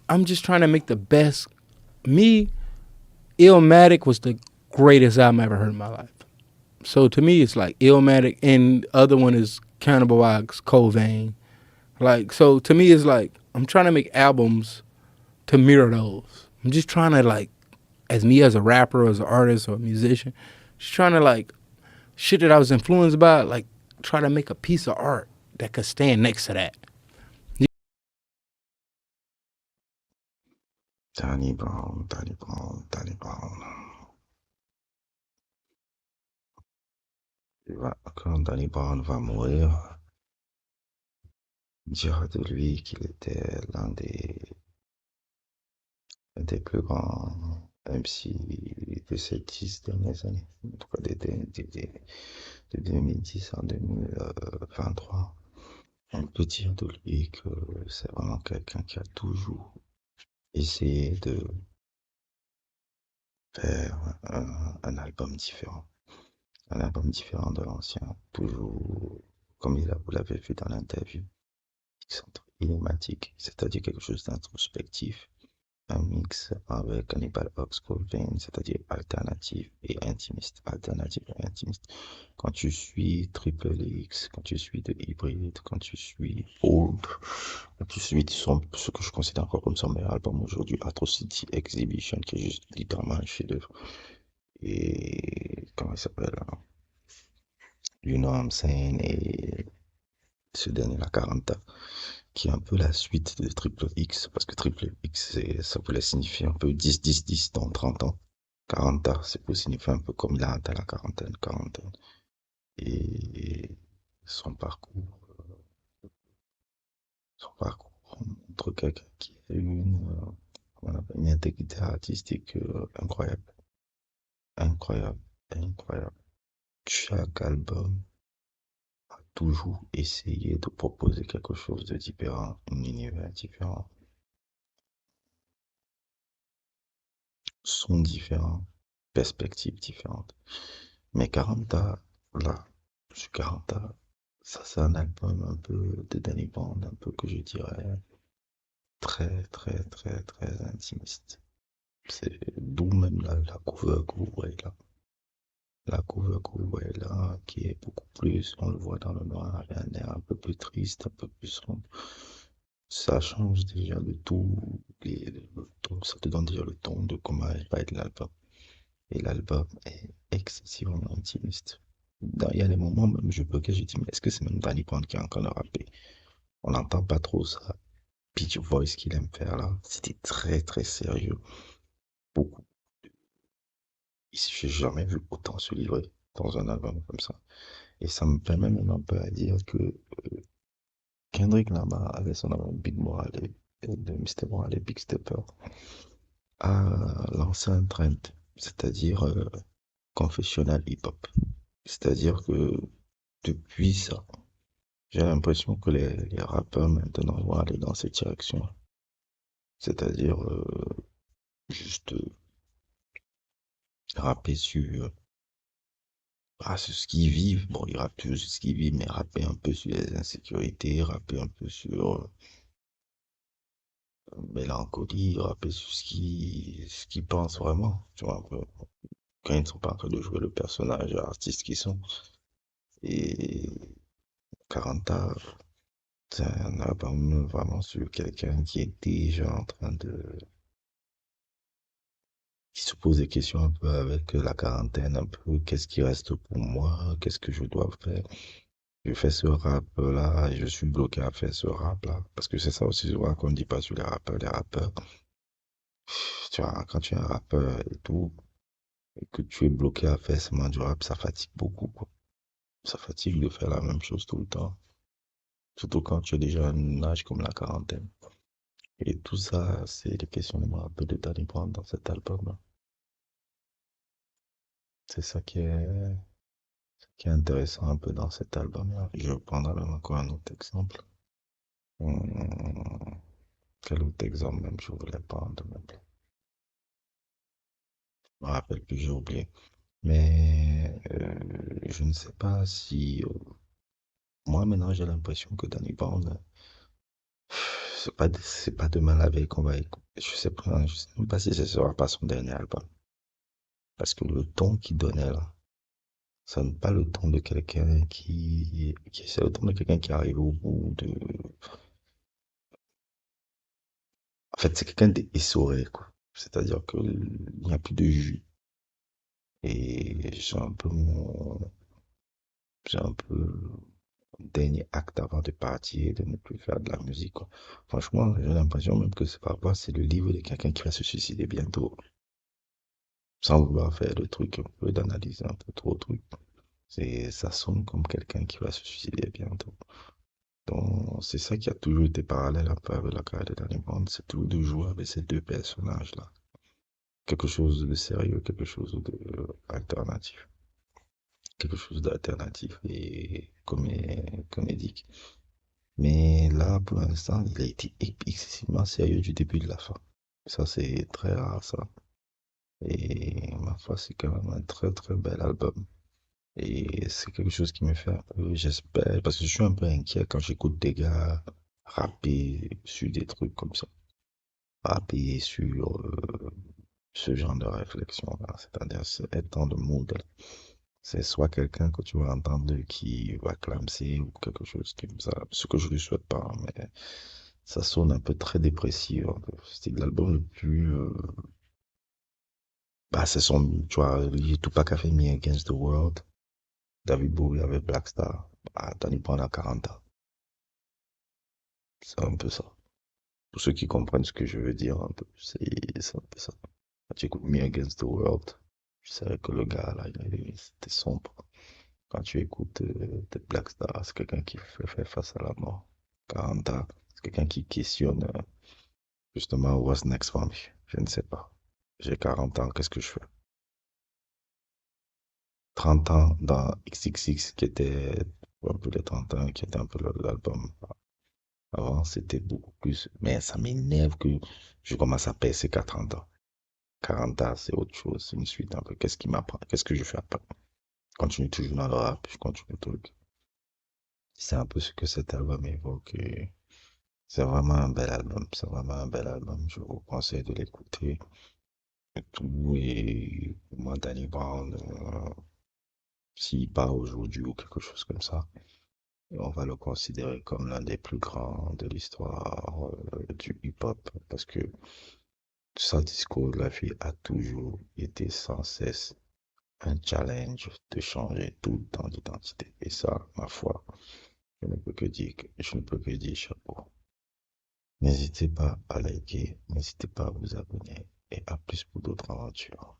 I'm just trying to make the best. Me, Illmatic was the greatest album I ever heard in my life. So to me, it's like Illmatic, and the other one is Cannibal Ox, Cold Vein. Like, so to me, it's like I'm trying to make albums to mirror those. I'm just trying to like, as me as a rapper, as an artist or a musician, just trying to like shit that I was influenced by, like try to make a piece of art that could stand next to that. Danny Brown, Danny Brown, Danny Brown. Quand Danny Brown va mourir, on dira de lui qu'il était l'un des plus grands MC de ces 10 dernières années, en tout cas de 2010 à 2023. On peut dire de lui que c'est vraiment quelqu'un qui a toujours essayé de faire un album différent. Un album différent de l'ancien, toujours comme vous l'avez vu dans l'interview, énigmatique, c'est-à-dire quelque chose d'introspectif, un mix avec Cannibal Ox Cold Vein, c'est-à-dire alternative et intimiste, alternative et intimiste. Quand tu suis Triple X, quand tu suis The Hybrid, quand tu suis Old, quand tu suis ce que je considère encore comme son meilleur album aujourd'hui, Atrocity Exhibition, qui est juste littéralement un chef-d'œuvre. Et comment il s'appelle, hein? You know what I'm saying? Et ce dernier, la 40, qui est un peu la suite de Triple X, parce que Triple X, ça voulait signifier un peu 10-10-10 dans 30 ans. 40, c'est pour signifier un peu comme il a atteint la quarantaine, quarantaine. Et son parcours, son parcours montre quelqu'un qui a eu une intégrité artistique incroyable, incroyable, incroyable. Chaque album a toujours essayé de proposer quelque chose de différent, un univers différent, son différent, perspectives différentes. Mais 40 là, sur 40 ça c'est un album un peu de Danny Bond, un peu que je dirais très très très très intimiste. C'est d'où même la cover que vous voyez là. La cover que vous voyez là, qui est beaucoup plus, on le voit dans le noir, elle a un air un peu plus triste, un peu plus sombre. Ça change déjà le tout, le ton, ça te donne déjà le ton de comment va être l'album. Et l'album est excessivement intimiste. Il y a des moments même, je dis, mais est-ce que c'est même Danny Brown qui est en train de rapper? On n'entend pas trop ça. Pitch voice qu'il aime faire là, c'était très très sérieux. Beaucoup. J'ai jamais vu autant se livrer dans un album comme ça. Et ça me permet même un peu à dire que Kendrick Lamar, avec son album Big Moral et de Mr. Moral et Big Stepper, a lancé un trend, c'est-à-dire confessionnal hip-hop. C'est-à-dire que depuis ça, j'ai l'impression que les rappeurs maintenant vont aller dans cette direction. C'est-à-dire juste rapper sur ce qu'ils vivent. Bon, ils rappent toujours sur ce qu'ils vivent, mais rapper un peu sur les insécurités, rapper un peu sur mélancolie, rapper sur ce qu'ils pensent vraiment. Tu vois, un peu, quand ils ne sont pas en train de jouer le personnage artiste qu'ils sont. Et 40 c'est un album vraiment sur quelqu'un qui est déjà en train qui se pose des questions un peu avec la quarantaine, un peu qu'est-ce qui reste pour moi, qu'est-ce que je dois faire. Je fais ce rap là, et je suis bloqué à faire ce rap là, parce que c'est ça aussi souvent qu'on ne dit pas sur les rappeurs, tu vois, quand tu es un rappeur et tout, et que tu es bloqué à faire seulement du rap, ça fatigue beaucoup, quoi. Ça fatigue de faire la même chose tout le temps, surtout quand tu as déjà un âge comme la quarantaine. Et tout ça, c'est des questionnements un peu de Danny Brown dans cet album-là. C'est ça qui est intéressant un peu dans cet album-là. Je vais prendre alors encore un autre exemple. Hum, Quel autre exemple même je voulais prendre même. Je me rappelle plus, j'ai oublié. Mais je ne sais pas si moi maintenant j'ai l'impression que Danny Brown c'est pas demain la veille qu'on va écouter. Je sais même pas si ce sera pas son dernier album. Parce que le ton qu'il donnait là, ça n'est pas le ton de quelqu'un c'est le ton de quelqu'un qui arrive au bout de, en fait, c'est quelqu'un d'essoré, quoi. C'est-à-dire qu'il n'y a plus de jus. Et j'ai un peu dernier acte avant de partir, de ne plus faire de la musique, quoi. Franchement, j'ai l'impression même que c'est pas moi, c'est le livre de quelqu'un qui va se suicider bientôt. Sans vouloir faire le truc un peu d'analyse un peu trop truc. Ça sonne comme quelqu'un qui va se suicider bientôt. Donc, c'est ça qui a toujours été parallèle un peu avec la carrière de Danny Brown, c'est toujours de jouer avec ces deux personnages-là. Quelque chose de sérieux, quelque chose de alternatif. Quelque chose d'alternatif et comédique. Mais là, pour l'instant, il a été excessivement sérieux du début de la fin. Ça, c'est très rare, ça. Et ma foi, c'est quand même un très très bel album. Et c'est quelque chose qui me fait un peu, j'espère, parce que je suis un peu inquiet quand j'écoute des gars rapper sur des trucs comme ça. Rapper sur ce genre de réflexion-là, c'est-à-dire être dans le mood. C'est soit quelqu'un que tu vas entendre qui va clamser ou quelque chose comme ça, ce que je lui souhaite pas, hein, mais ça sonne un peu très dépressif, un peu. C'était l'album le plus, bah, c'est son, tu vois, Tupac a fait Me Against the World, David Bowie avec Black Star, ah, Danny Brown a 40 ans. C'est un peu ça. Pour ceux qui comprennent ce que je veux dire, un peu, c'est un peu ça. Quand tu écoutes Me Against the World, je sais que le gars, là, c'était sombre. Quand tu écoutes The Black Star, c'est quelqu'un qui fait face à la mort. 40 ans, c'est quelqu'un qui questionne justement what's next for me. Je ne sais pas. J'ai 40 ans, qu'est-ce que je fais? 30 ans dans XXX, qui était un peu les 30 ans, qui était un peu l'album. Avant, c'était beaucoup plus. Mais ça m'énerve que je commence à percer qu'à 30 ans. 40 ans, c'est autre chose, c'est une suite un peu. Qu'est-ce qui m'apprend? Qu'est-ce que je fais après? Je continue toujours dans le rap, je continue le truc. C'est un peu ce que cet album évoque. Et c'est vraiment un bel album. C'est vraiment un bel album. Je vous conseille de l'écouter. Et tout. Et pour moi, Danny Brown, s'il part aujourd'hui ou quelque chose comme ça, on va le considérer comme l'un des plus grands de l'histoire du hip-hop. Parce que sa discographie a toujours été sans cesse un challenge de changer tout le temps d'identité. Et ça, ma foi, je ne peux que dire chapeau. N'hésitez pas à liker, n'hésitez pas à vous abonner et à plus pour d'autres aventures.